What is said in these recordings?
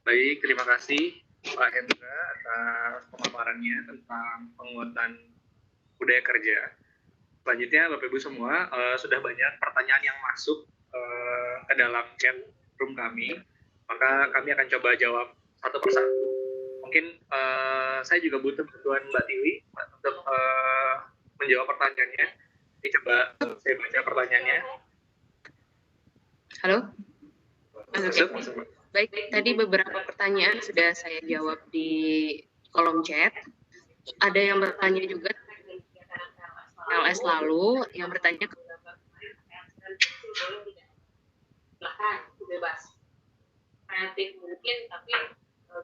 Baik, terima kasih Pak Hendra atas pemaparannya tentang penguatan budaya kerja. Selanjutnya Bapak Ibu semua, sudah banyak pertanyaan yang masuk ke dalam chat room kami, maka kami akan coba jawab satu persatu. Mungkin saya juga butuh bantuan Mbak Tiwi untuk menjawab pertanyaannya. Jadi coba saya baca pertanyaannya. Halo? Masuk. Baik, tadi beberapa pertanyaan sudah saya jawab di kolom chat. Ada yang bertanya juga LS lalu, yang bertanya silahkan, bebas. Kreatif mungkin, tapi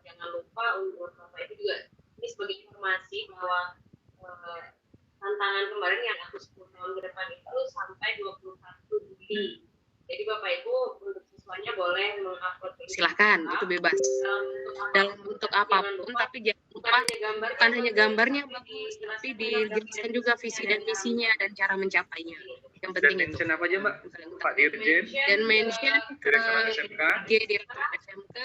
jangan lupa untuk Bapak itu juga ini sebagai informasi bahwa tantangan kemarin yang aku 10 tahun ke depan itu sampai 21 Juli. Jadi Bapak Ibu untuk siswanya boleh mengupload. Silahkan, itu bebas. Dalam bentuk apapun, tapi jangan lupa bukan hanya gambarnya bagus, tapi dijelaskan juga visi dan misinya dan cara mencapainya. Yang penting dan mention apa aja Mbak? Pak Dirjen. Dan mention ke Direktur SMK,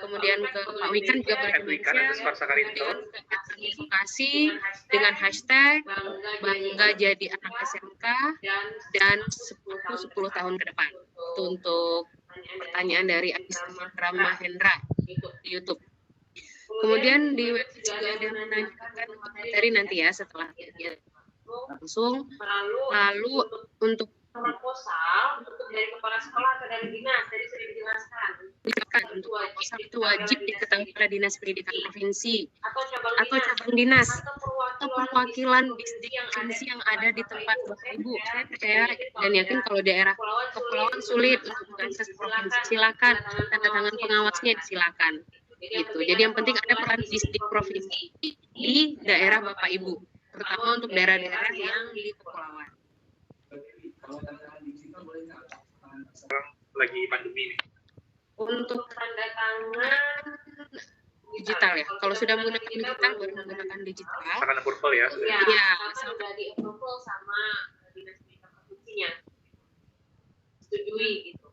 kemudian ke Pak Wikan juga boleh mention, kemudian ke advokasi dengan hashtag bangga jadi anak SMK dan 10 tahun ke depan. Itu untuk pertanyaan dari Hendra Mahendra di YouTube. Kemudian di website juga ada yang menanyakan untuk materi nanti ya setelah dia langsung. Lalu untuk proposal untuk dari kepala sekolah atau dari dinas tadi sudah dijelaskan. Untuk proposal itu wajib diketahui oleh Dinas Pendidikan Provinsi atau cabang dinas atau perwakilan distrik provinsi yang ada di tempat Bapak Ibu. Saya percaya dan yakin kalau daerah kepulauan sulit untuk mengakses provinsi, silakan tanda tangan pengawasnya silakan. Gitu. Jadi yang penting ada peran distrik provinsi di daerah Bapak Ibu, terutama untuk daerah-daerah yang di kepulauan. Sekarang lagi pandemi nih. Untuk tanda tangan digital ya. Kalau sudah menggunakan digital baru menggunakan digital. Akan approval ya. Iya, sudah di approval sama dinas pendidikan provinsinya. Setujui gitu.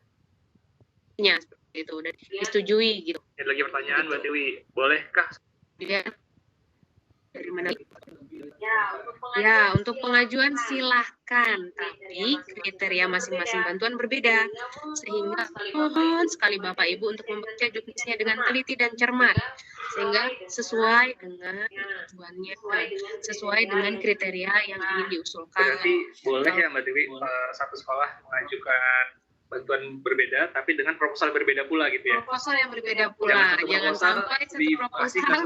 Ya, seperti itu udah disetujui gitu. Ada lagi pertanyaan Mbak Tiwi, bolehkah? Ya. Dari mana? Ya, untuk pengajuan silahkan, tapi kriteria masing-masing bantuan berbeda, sehingga mohon sekali Bapak Ibu untuk membaca juknisnya dengan teliti dan cermat, sehingga sesuai dengan tujuannya, sesuai dengan kriteria yang ingin diusulkan. Berarti boleh ya Mbak Tiwi, satu sekolah mengajukan bantuan berbeda, tapi dengan proposal berbeda pula gitu ya? Proposal yang berbeda pula, jangan sampai satu proposal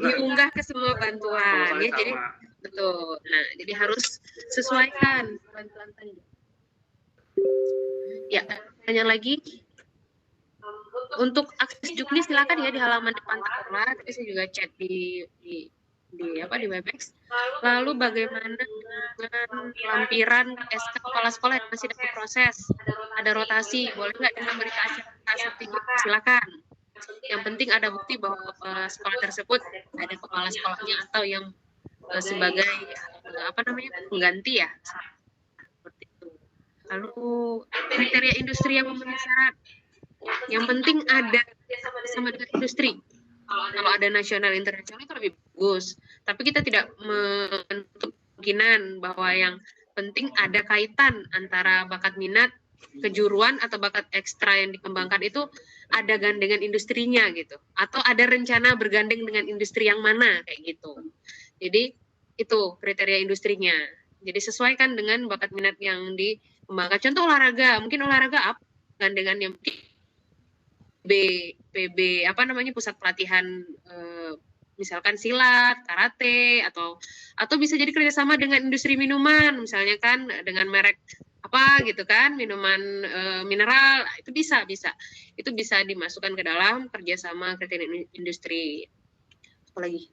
diunggah ke semua bantuan, ya jadi betul. Nah, jadi harus sesuaikan pelan-pelan. Ya, tanya lagi. Untuk akses juknis silakan ya di halaman depan sekolah, tapi saya juga chat di Webex. Lalu bagaimana dengan lampiran SK kepala sekolah yang masih dalam proses? Ada rotasi, boleh nggak dengan berita acara silakan. Yang penting ada bukti bahwa sekolah tersebut ada kepala sekolahnya atau yang sebagai pengganti ya. Seperti itu. Lalu kriteria industri yang memenuhi syarat. Yang penting ada sama dengan industri. Kalau ada nasional internasional itu lebih bagus. Tapi kita tidak menutup kemungkinan bahwa yang penting ada kaitan antara bakat minat, kejuruan atau bakat ekstra yang dikembangkan itu ada gandengan industrinya gitu. Atau ada rencana bergandeng dengan industri yang mana kayak gitu. Jadi itu kriteria industrinya. Jadi sesuaikan dengan bakat minat yang dikembangkan. Contoh olahraga, mungkin olahraga apa gandengannya mungkin PB pusat pelatihan misalkan silat, karate atau bisa jadi kerjasama dengan industri minuman misalnya kan dengan merek apa gitu kan minuman mineral itu bisa itu bisa dimasukkan ke dalam kerjasama kriteria industri. Apalagi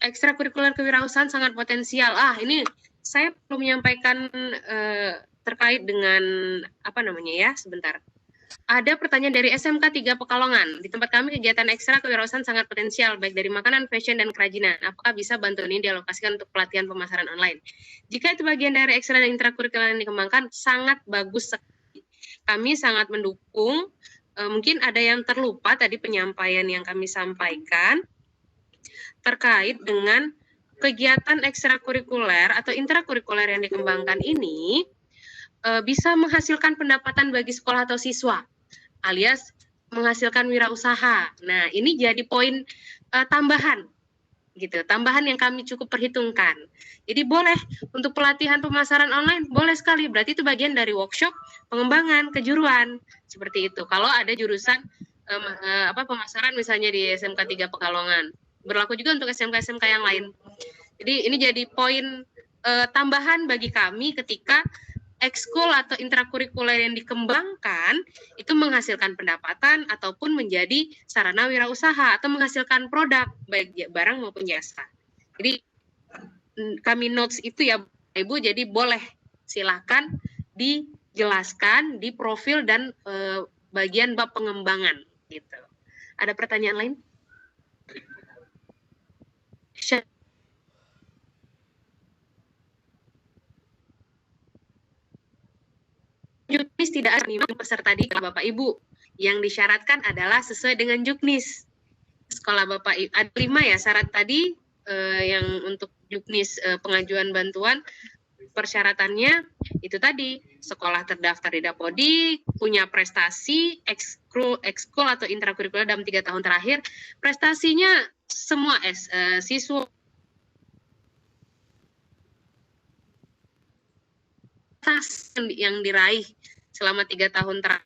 ekstrakurikuler kewirausahaan sangat potensial. Ini saya perlu menyampaikan terkait dengan sebentar. Ada pertanyaan dari SMK 3 Pekalongan. Di tempat kami kegiatan ekstra kewirausahaan sangat potensial, baik dari makanan, fashion, dan kerajinan. Apakah bisa bantuan ini dialokasikan untuk pelatihan pemasaran online? Jika itu bagian dari ekstra dan intrakurikuler yang dikembangkan, sangat bagus sekali. Kami sangat mendukung. Mungkin ada yang terlupa tadi penyampaian yang kami sampaikan terkait dengan kegiatan ekstrakurikuler atau intrakurikuler yang dikembangkan ini bisa menghasilkan pendapatan bagi sekolah atau siswa, alias menghasilkan wirausaha. Nah, ini jadi poin tambahan gitu, tambahan yang kami cukup perhitungkan. Jadi boleh untuk pelatihan pemasaran online, boleh sekali. Berarti itu bagian dari workshop pengembangan kejuruan seperti itu. Kalau ada jurusan pemasaran misalnya di SMK 3 Pekalongan, berlaku juga untuk SMK-SMK yang lain. Jadi ini jadi poin tambahan bagi kami ketika ekskul atau intrakurikuler yang dikembangkan itu menghasilkan pendapatan ataupun menjadi sarana wirausaha atau menghasilkan produk baik barang maupun jasa. Jadi kami notes itu ya Ibu, jadi boleh silakan dijelaskan di profil dan bagian bab pengembangan gitu. Ada pertanyaan lain? Juknis tidak ada minimum peserta di Bapak Ibu. Yang disyaratkan adalah sesuai dengan juknis. Sekolah Bapak Ibu ada 5 ya syarat tadi yang untuk juknis pengajuan bantuan. Persyaratannya itu tadi, sekolah terdaftar di Dapodi, punya prestasi ekskul atau intrakurikuler dalam 3 tahun terakhir, prestasinya semua siswa yang diraih selama 3 tahun terakhir.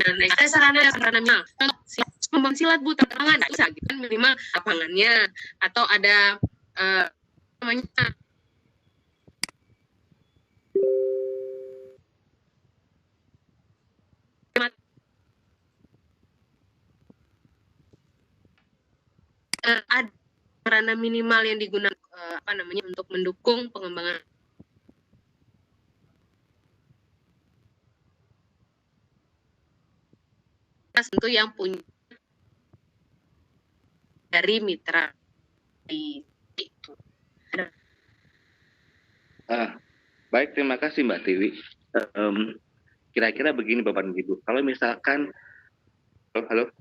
Ada sarana membangun silat Bu, tantangan nggak bisa gitu kan, minimal lapangannya atau ada namanya ada sarana minimal yang digunakan untuk mendukung pengembangan tentu yang punya dari mitra itu. Baik, terima kasih Mbak Tiwi. Kira-kira begini Bapak dan Ibu, kalau misalkan halo,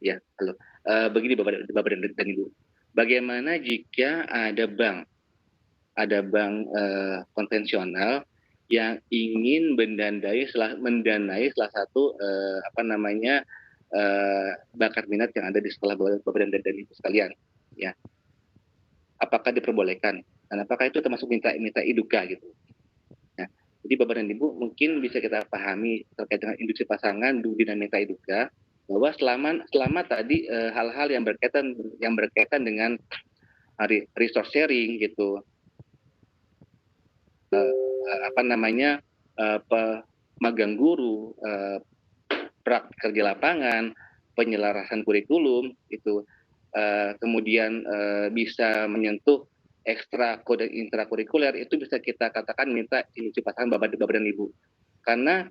ya halo, begini Bapak dan Ibu, bagaimana jika ada bank konvensional yang ingin mendanai salah satu bakat minat yang ada di sekolah Bapak dan Ibu sekalian, ya. Apakah diperbolehkan dan apakah itu termasuk minta iduka gitu. Ya. Jadi Bapak dan Ibu mungkin bisa kita pahami terkait dengan industri pasangan dinamika iduka, bahwa selama tadi hal-hal yang berkaitan dengan resource sharing gitu, magang guru, praktik kerja lapangan, penyelarasan kurikulum itu, kemudian bisa menyentuh ekstra dan intrakurikuler, itu bisa kita katakan minta industri pasangan Bapak dan Ibu. Karena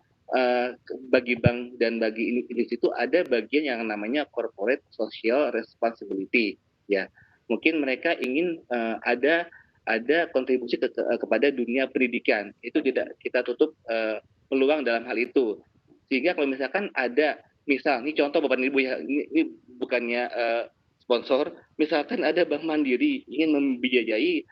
bagi bank dan bagi industri itu ada bagian yang namanya corporate social responsibility, ya. Mungkin mereka ingin ada kontribusi kepada dunia pendidikan. Itu tidak kita tutup peluang dalam hal itu. Sehingga kalau misalkan ada, misal ini contoh Bapak dan Ibu ya, ini bukannya sponsor, misalkan ada Bank Mandiri ingin membiayai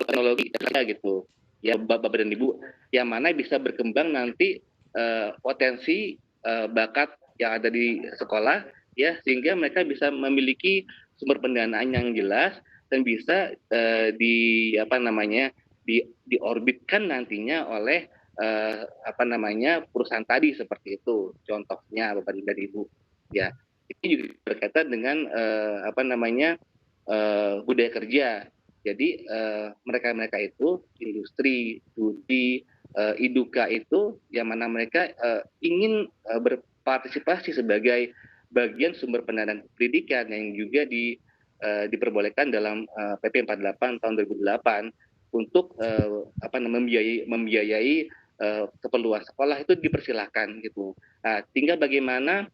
teknologi gitu, ya Bapak dan Ibu, yang mana bisa berkembang nanti potensi bakat yang ada di sekolah, ya, sehingga mereka bisa memiliki sumber pendanaan yang jelas dan bisa diorbitkan nantinya oleh perusahaan tadi, seperti itu contohnya Bapak dan Ibu, ya. Ini juga berkaitan dengan budaya kerja. Jadi mereka itu industri, studi, IDUKA itu yang mana mereka ingin berpartisipasi sebagai bagian sumber pendanaan pendidikan yang juga diperbolehkan dalam PP 48 tahun 2008 untuk membiayai keperluan sekolah itu dipersilahkan gitu. Nah, tinggal bagaimana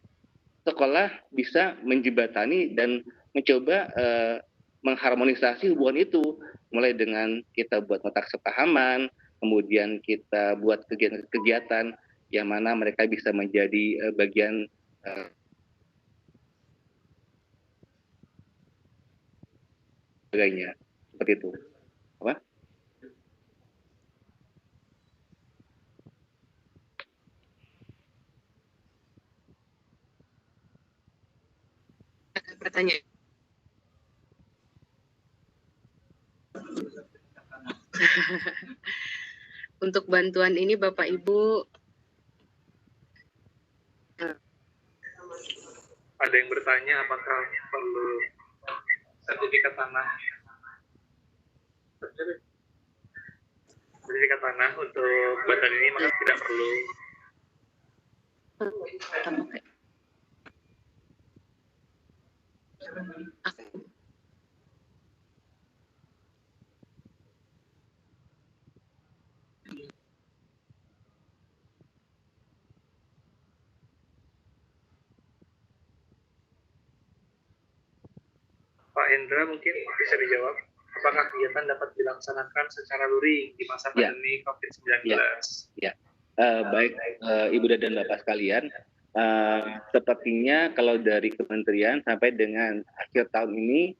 sekolah bisa menjembatani dan mencoba mengharmonisasi hubungan itu, mulai dengan kita buat nota kesepahaman, kemudian kita buat kegiatan-kegiatan yang mana mereka bisa menjadi bagian sebagainya, seperti itu. Apa? Pertanyaan. Untuk bantuan ini Bapak Ibu Ada yang bertanya apakah perlu sertifikat tanah? Sertifikat tanah untuk bantuan ini maka tidak perlu. Pak Hendra mungkin bisa dijawab. Apakah kegiatan dapat dilaksanakan secara luring di masa pandemi COVID-19? Baik, Ibu dan Bapak sekalian, sepertinya kalau dari Kementerian sampai dengan akhir tahun ini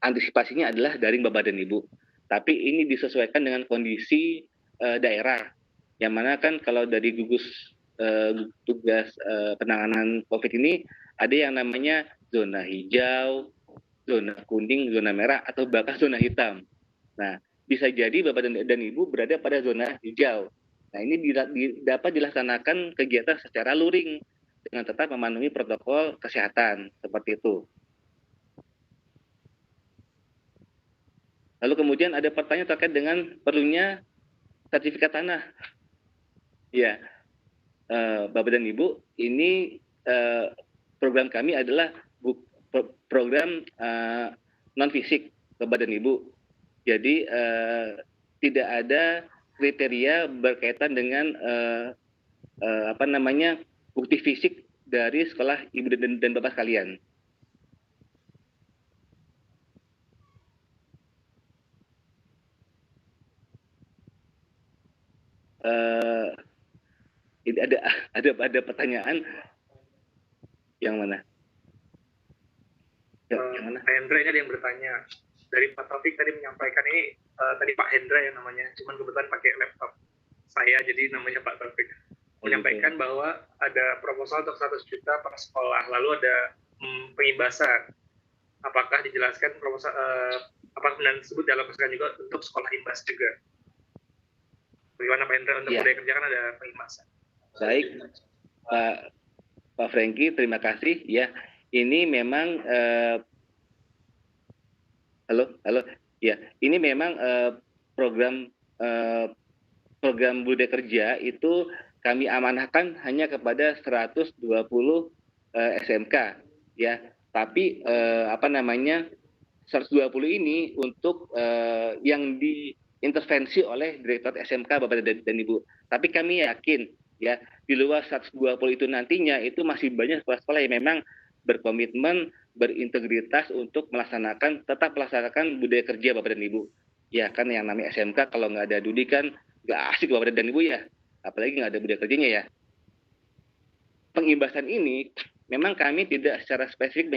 antisipasinya adalah daring Bapak dan Ibu. Tapi ini disesuaikan dengan kondisi daerah, yang mana kan kalau dari gugus tugas penanganan COVID ini ada yang namanya zona hijau, zona kuning, zona merah, atau bahkan zona hitam. Nah, bisa jadi Bapak dan Ibu berada pada zona hijau. Nah, ini dapat dilaksanakan kegiatan secara luring dengan tetap memenuhi protokol kesehatan, seperti itu. Lalu kemudian ada pertanyaan terkait dengan perlunya sertifikat tanah. Ya, Bapak dan Ibu, ini program kami adalah program non-fisik, Bapak dan Ibu. Jadi tidak ada kriteria berkaitan dengan bukti fisik dari sekolah Ibu dan Bapak sekalian. Ini ada pertanyaan yang mana? Yang mana? Pak Hendra ini ada yang bertanya. Dari Pak Taufik tadi menyampaikan ini, tadi Pak Hendra yang namanya, cuman kebetulan pakai laptop saya, jadi namanya Pak Taufik. Menyampaikan bahwa ada proposal untuk 100 juta per sekolah, lalu ada pengimbasan. Apakah dijelaskan proposal, apakah benar disebut dalam persekan juga untuk sekolah imbas juga? Bagaimana Pak Hendra untuk budaya kerja kan ada pengimbasan? Baik, Pak Franky, terima kasih. Ya, ini memang ya, ini memang program budaya kerja itu kami amanahkan hanya kepada 120 SMK, ya. Tapi 120 ini untuk yang diintervensi oleh Direktorat SMK Bapak dan Ibu. Tapi kami yakin, ya, di luar 120 itu nantinya itu masih banyak sekolah-sekolah yang memang berkomitmen, berintegritas untuk tetap melaksanakan budaya kerja Bapak dan Ibu. Ya kan yang namanya SMK kalau nggak ada Dudi kan nggak asik Bapak dan Ibu ya. Apalagi nggak ada budaya kerjanya ya. Pengimbasan ini memang kami tidak secara spesifik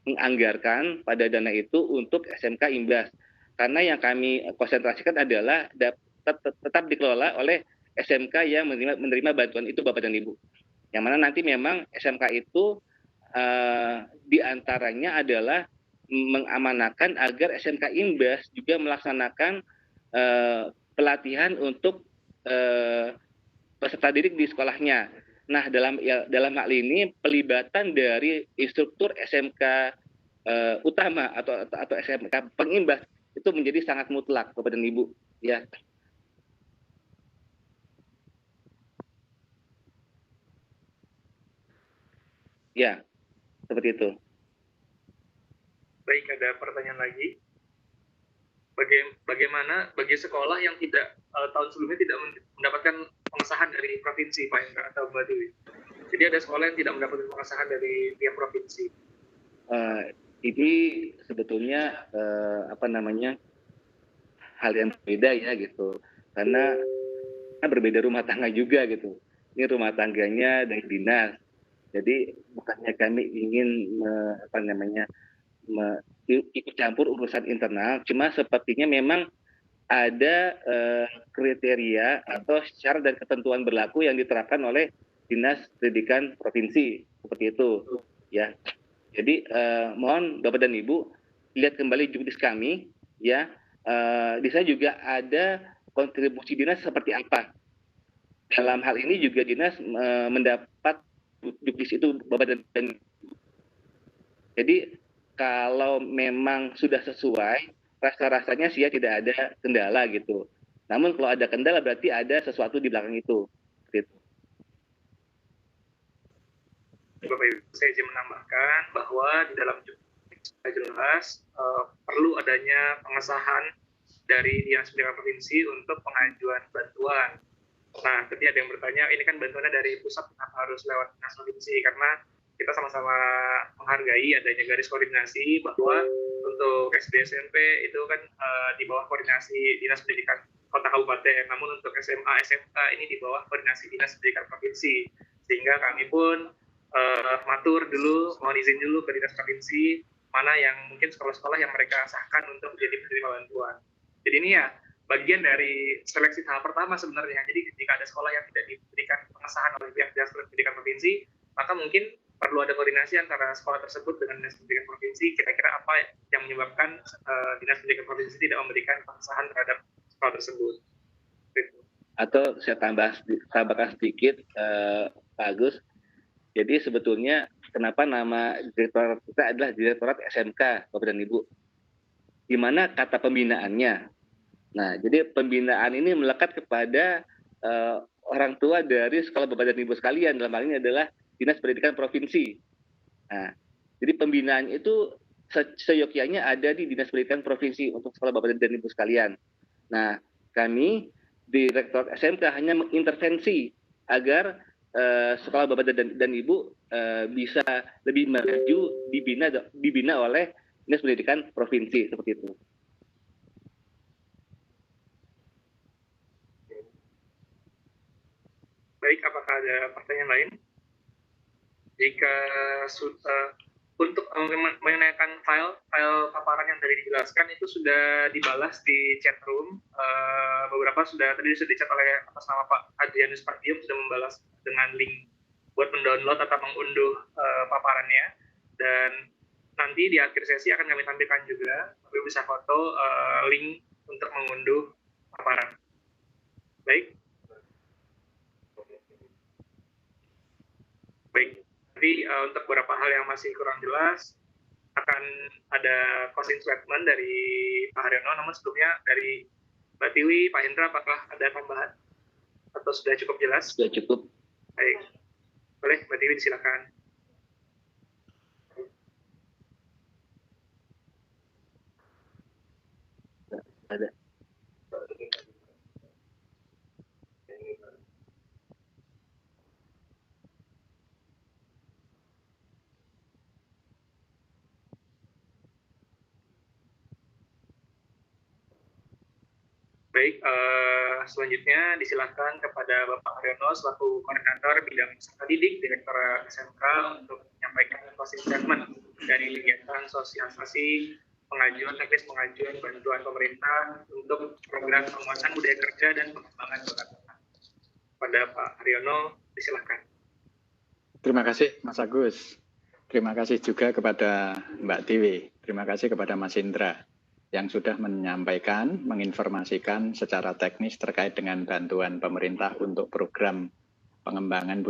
menganggarkan pada dana itu untuk SMK imbas. Karena yang kami konsentrasikan adalah tetap dikelola oleh SMK yang menerima bantuan itu Bapak dan Ibu. Yang mana nanti memang SMK itu diantaranya adalah mengamanahkan agar SMK imbas juga melaksanakan pelatihan untuk peserta didik di sekolahnya. Nah, dalam hal ini pelibatan dari instruktur SMK utama atau SMK pengimbas itu menjadi sangat mutlak Bapak dan Ibu, ya. Ya, seperti itu. Baik, ada pertanyaan lagi. Bagaimana bagi sekolah yang tidak tahun sebelumnya tidak mendapatkan pengesahan dari provinsi, Pak Indra atau Mbak Dewi? Jadi ada sekolah yang tidak mendapatkan pengesahan dari pihak provinsi. Ini sebetulnya hal yang berbeda ya gitu, karena berbeda rumah tangga juga gitu. Ini rumah tangganya dari dinas, jadi bukannya kami ingin ikut campur urusan internal, cuma sepertinya memang ada kriteria atau syarat dan ketentuan berlaku yang diterapkan oleh Dinas Pendidikan Provinsi, seperti itu ya. Jadi mohon Bapak dan Ibu lihat kembali juknis kami ya. Di sana juga ada kontribusi dinas seperti apa. Dalam hal ini juga dinas mendapat juknis itu Bapak dan Ibu. Jadi kalau memang sudah sesuai, rasa-rasanya sih ya tidak ada kendala gitu. Namun kalau ada kendala berarti ada sesuatu di belakang itu. Gitu. Bapak Ibu, saya izin menambahkan bahwa di dalam juknis sudah jelas perlu adanya pengesahan dari Dinas Pendidikan Provinsi untuk pengajuan bantuan. Nah, tadi ada yang bertanya, ini kan bantuannya dari pusat, kenapa harus lewat Dinas Provinsi? Karena kita sama-sama menghargai adanya garis koordinasi bahwa untuk SD SMP itu kan di bawah koordinasi Dinas Pendidikan Kota Kabupaten, namun untuk SMA SMK ini di bawah koordinasi Dinas Pendidikan Provinsi. Sehingga kami pun matur dulu, mohon izin dulu ke Dinas Provinsi mana yang mungkin sekolah-sekolah yang mereka sahkan untuk menjadi penerima bantuan. Jadi ini ya bagian dari seleksi tahap pertama sebenarnya. Jadi jika ada sekolah yang tidak diberikan pengesahan oleh pihak Dinas Pendidikan Provinsi, maka mungkin perlu ada koordinasi antara sekolah tersebut dengan Dinas Pendidikan Provinsi, kira-kira apa yang menyebabkan Dinas Pendidikan Provinsi tidak memberikan pengesahan terhadap sekolah tersebut. Atau saya tambahkan sedikit, Pak Agus. Jadi sebetulnya kenapa nama direktorat kita adalah Direktorat SMK, Bapak dan Ibu. Di mana kata pembinaannya. Nah, jadi pembinaan ini melekat kepada orang tua dari sekolah Bapak dan Ibu sekalian. Dalam hal ini adalah Dinas Pendidikan Provinsi. Nah, jadi pembinaan itu seyogyanya ada di Dinas Pendidikan Provinsi untuk sekolah Bapak dan Ibu sekalian. Nah, kami Direktorat SMK hanya mengintervensi agar sekolah Bapak dan Ibu bisa lebih maju dibina oleh Dinas Pendidikan Provinsi, seperti itu. Baik, apakah ada pertanyaan lain? Jika untuk menanyakan file paparan yang tadi dijelaskan itu sudah dibalas di chat room. Beberapa tadi sudah dicat oleh atas nama Pak Adrianus Pardium, sudah membalas dengan link buat mendownload atau mengunduh paparannya. Dan nanti di akhir sesi akan kami tampilkan juga, Bapak bisa foto link untuk mengunduh paparan. Baik. Jadi untuk beberapa hal yang masih kurang jelas akan ada closing statement dari Pak Haryono, namun sebelumnya dari Mbak Tiwi, Pak Hendra, apakah ada tambahan atau sudah cukup jelas? Sudah cukup. Baik, boleh Mbak Tiwi silakan. Ada. Baik, selanjutnya disilakan kepada Bapak Haryono selaku Koordinator Bidang Peserta Didik Direktorat SMK untuk menyampaikan closing statement dari kegiatan sosialisasi teknis pengajuan bantuan pemerintah untuk program penguatan budaya kerja dan pengembangan bakat minat. Pada Pak Haryono, disilakan. Terima kasih Mas Agus. Terima kasih juga kepada Mbak Tiwi. Terima kasih kepada Mas Indra yang sudah menyampaikan, menginformasikan secara teknis terkait dengan bantuan pemerintah untuk program pengembangan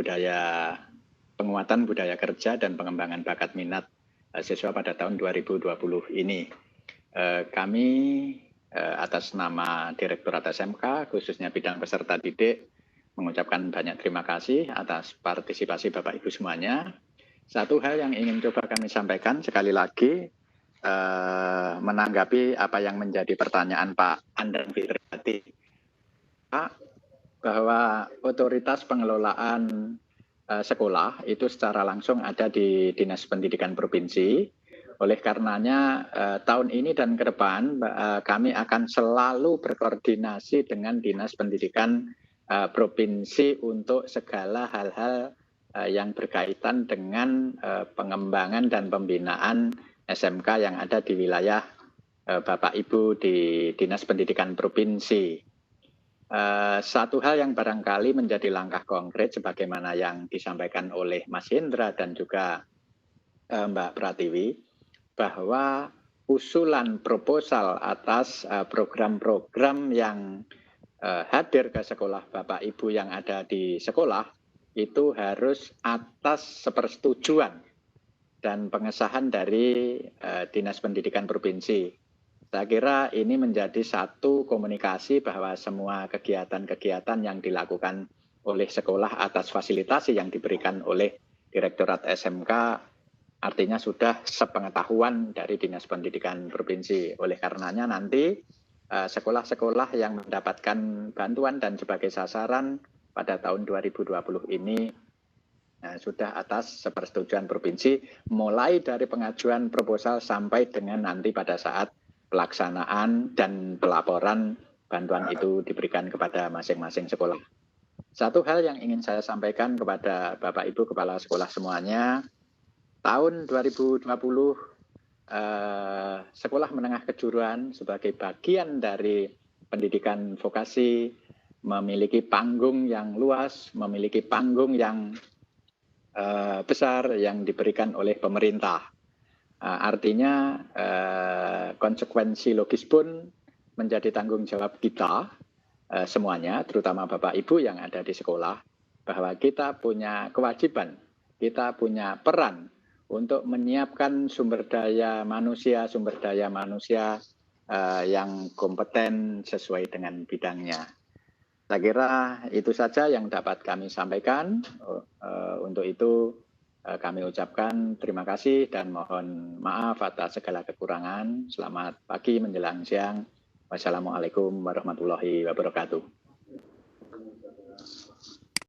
penguatan budaya kerja dan pengembangan bakat minat siswa pada tahun 2020 ini. Kami atas nama Direktorat SMK, khususnya bidang peserta didik, mengucapkan banyak terima kasih atas partisipasi Bapak Ibu semuanya. Satu hal yang ingin coba kami sampaikan sekali lagi, menanggapi apa yang menjadi pertanyaan Pak Andang Fitrati, Pak, bahwa otoritas pengelolaan sekolah itu secara langsung ada di Dinas Pendidikan Provinsi. Oleh karenanya tahun ini dan ke depan kami akan selalu berkoordinasi dengan Dinas Pendidikan Provinsi untuk segala hal-hal yang berkaitan dengan pengembangan dan pembinaan SMK yang ada di wilayah Bapak Ibu di Dinas Pendidikan Provinsi. Satu hal yang barangkali menjadi langkah konkret sebagaimana yang disampaikan oleh Mas Hendra dan juga Mbak Pratiwi, bahwa usulan proposal atas program-program yang hadir ke sekolah Bapak Ibu yang ada di sekolah itu harus atas sepersetujuan dan pengesahan dari Dinas Pendidikan Provinsi. Saya kira ini menjadi satu komunikasi bahwa semua kegiatan-kegiatan yang dilakukan oleh sekolah atas fasilitasi yang diberikan oleh Direktorat SMK artinya sudah sepengetahuan dari Dinas Pendidikan Provinsi. Oleh karenanya nanti sekolah-sekolah yang mendapatkan bantuan dan sebagai sasaran pada tahun 2020 ini sudah atas sepersetujuan provinsi, mulai dari pengajuan proposal sampai dengan nanti pada saat pelaksanaan dan pelaporan bantuan itu diberikan kepada masing-masing sekolah. Satu hal yang ingin saya sampaikan kepada Bapak Ibu Kepala Sekolah semuanya, tahun 2020 Sekolah Menengah Kejuruan sebagai bagian dari pendidikan vokasi memiliki panggung yang luas, memiliki panggung yang besar yang diberikan oleh pemerintah. Artinya konsekuensi logis pun menjadi tanggung jawab kita semuanya, terutama Bapak Ibu yang ada di sekolah, bahwa kita punya kewajiban, kita punya peran untuk menyiapkan sumber daya manusia yang kompeten sesuai dengan bidangnya. Saya kira itu saja yang dapat kami sampaikan. Untuk itu kami ucapkan terima kasih dan mohon maaf atas segala kekurangan. Selamat pagi menjelang siang. Wassalamualaikum warahmatullahi wabarakatuh.